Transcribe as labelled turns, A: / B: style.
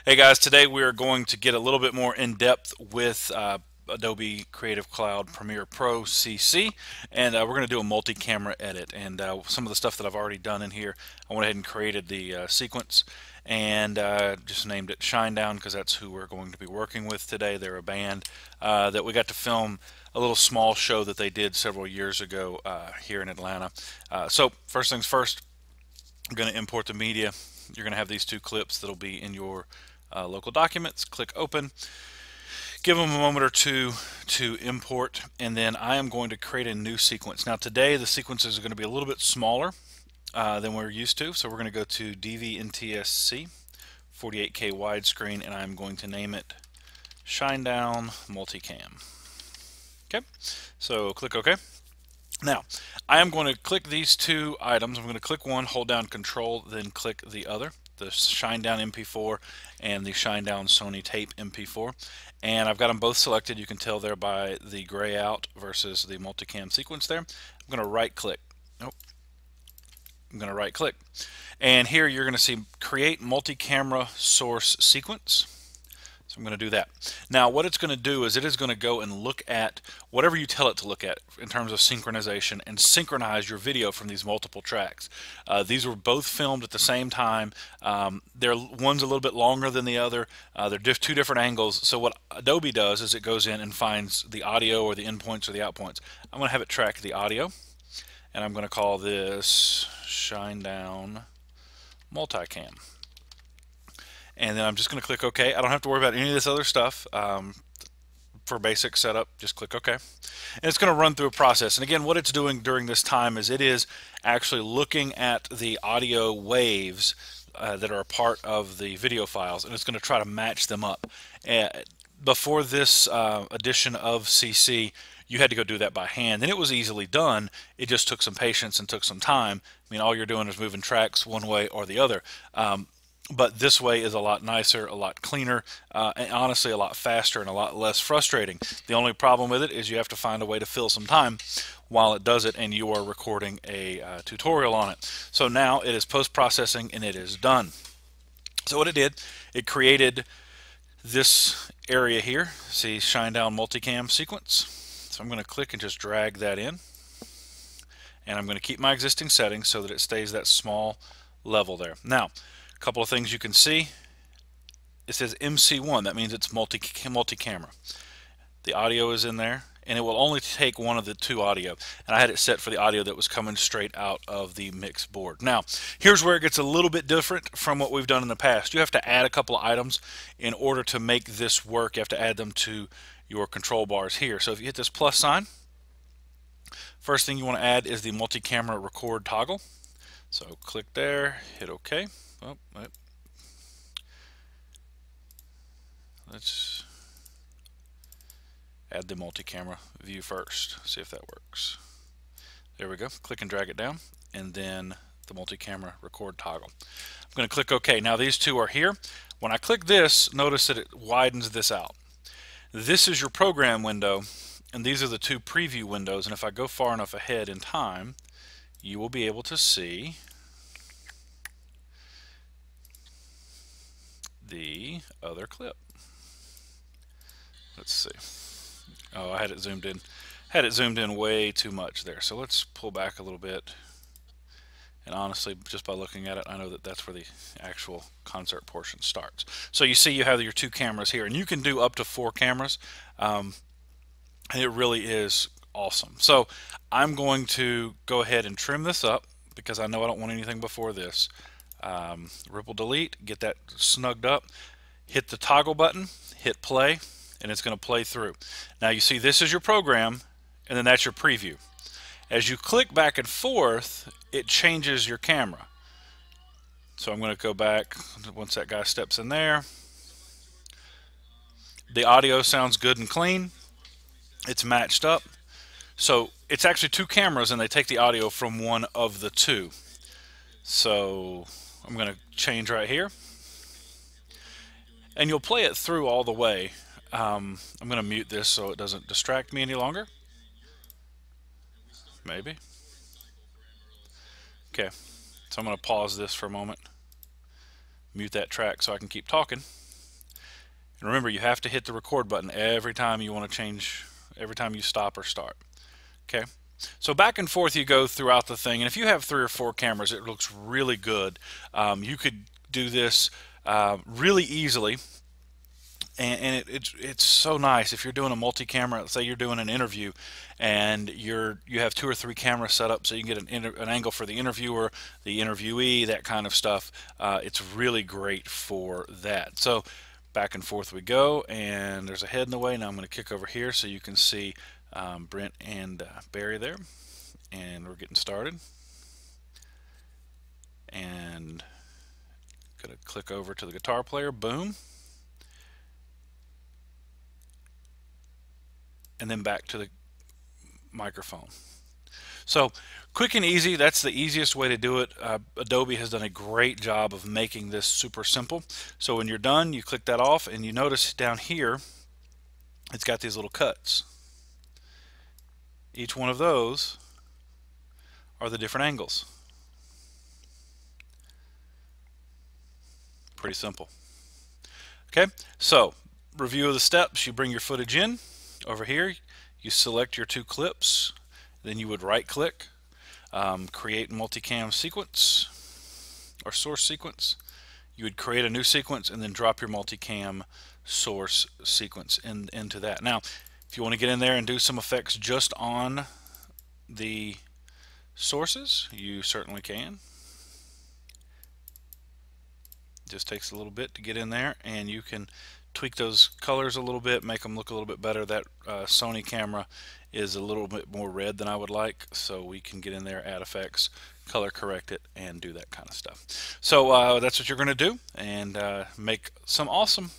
A: Hey guys, today we are going to get a little bit more in depth with Adobe Creative Cloud Premiere Pro CC, and we're going to do a multi-camera edit. And some of the stuff that I've already done in here, I went ahead and created the sequence and just named it Shinedown because that's who we're going to be working with today. They're a band that we got to film a little small show that they did several years ago here in Atlanta. So first things first, I'm going to import the media. You're going to have these two clips that'll be in your local documents. Click open, give them a moment or two to import, and then I am going to create a new sequence. Now today the sequences are going to be a little bit smaller than we're used to, so we're going to go to DVNTSC 48K widescreen, and I'm going to name it Shinedown Multicam. Okay, so click OK. Now, I am going to click these two items. I'm going to click one, hold down Control, then click the other, the Shinedown MP4 and the Shinedown Sony Tape MP4. And I've got them both selected. You can tell there by the gray out versus the multicam sequence there. I'm going to right click. Nope. I'm going to right click. And here you're going to see Create Multi-Camera Source Sequence. So I'm going to do that. Now what it's going to do is it is going to go and look at whatever you tell it to look at in terms of synchronization and synchronize your video from these multiple tracks. These were both filmed at the same time. One's a little bit longer than the other. They're two different angles. So what Adobe does is it goes in and finds the audio or the in points or the out points. I'm going to have it track the audio, and I'm going to call this Shinedown Multicam. And then I'm just going to click OK. I don't have to worry about any of this other stuff. For basic setup, just click OK. And it's going to run through a process. And again, what it's doing during this time is it is actually looking at the audio waves that are a part of the video files, and it's going to try to match them up. Before this edition of CC, you had to go do that by hand, and it was easily done. It just took some patience and took some time. I mean, all you're doing is moving tracks one way or the other. But this way is a lot nicer, a lot cleaner, and honestly a lot faster and a lot less frustrating. The only problem with it is you have to find a way to fill some time while it does it, and you are recording a tutorial on it. So now it is post-processing and it is done. So what it did, it created this area here. See, Shinedown Multicam sequence. So I'm going to click and just drag that in. And I'm going to keep my existing settings so that it stays that small level there. Now, a couple of things you can see. It says MC1. That means it's multi-camera. The audio is in there, and it will only take one of the two audio. And I had it set for the audio that was coming straight out of the mix board. Now, here's where it gets a little bit different from what we've done in the past. You have to add a couple of items in order to make this work. You have to add them to your control bars here. So if you hit this plus sign, first thing you want to add is the multi-camera record toggle. So click there, hit OK. Oh, let's add the multi-camera view first, see if that works. There we go. Click and drag it down, and then the multi-camera record toggle. I'm going to click OK. Now these two are here. When I click this, notice that it widens this out. This is your program window, and these are the two preview windows, and if I go far enough ahead in time, you will be able to see the other clip. Let's see. Oh, I had it zoomed in. Had it zoomed in way too much there. So let's pull back a little bit. And honestly, just by looking at it, I know that that's where the actual concert portion starts. So you see you have your two cameras here, and you can do up to 4 cameras. And it really is awesome. So I'm going to go ahead and trim this up because I know I don't want anything before this. Ripple delete, get that snugged up, hit the toggle button, hit play, and it's going to play through. Now you see this is your program, and then that's your preview. As you click back and forth, it changes your camera. So I'm going to go back once that guy steps in there. The audio sounds good and clean. It's matched up. So it's actually 2 cameras, and they take the audio from one of the 2. So I'm going to change right here, and you'll play it through all the way. I'm going to mute this so it doesn't distract me any longer. Maybe. Okay, so I'm going to pause this for a moment, mute that track so I can keep talking. And remember, you have to hit the record button every time you want to change, every time you stop or start. Okay. So back and forth you go throughout the thing, and if you have 3 or 4 cameras, it looks really good. You could do this really easily, and it's so nice if you're doing a multi-camera. Say you're doing an interview, and you have 2 or 3 cameras set up, so you can get an angle for the interviewer, the interviewee, that kind of stuff. It's really great for that. So back and forth we go, and there's a head in the way. Now I'm going to kick over here so you can see Brent and Barry there, and we're getting started. And gonna click over to the guitar player, boom, and then back to the microphone. So quick and easy, that's the easiest way to do it. Adobe has done a great job of making this super simple. So when you're done, you click that off, and you notice down here it's got these little cuts. Each one of those are the different angles. Pretty simple. Okay, so review of the steps: you bring your footage in over here, you select your 2 clips, then you would right click, create multicam sequence or source sequence. You would create a new sequence and then drop your multicam source sequence into that. Now if you want to get in there and do some effects just on the sources, you certainly can. Just takes a little bit to get in there, and you can tweak those colors a little bit, make them look a little bit better. That Sony camera is a little bit more red than I would like, so we can get in there, add effects, color correct it, and do that kind of stuff. So that's what you're going to do, and make some awesome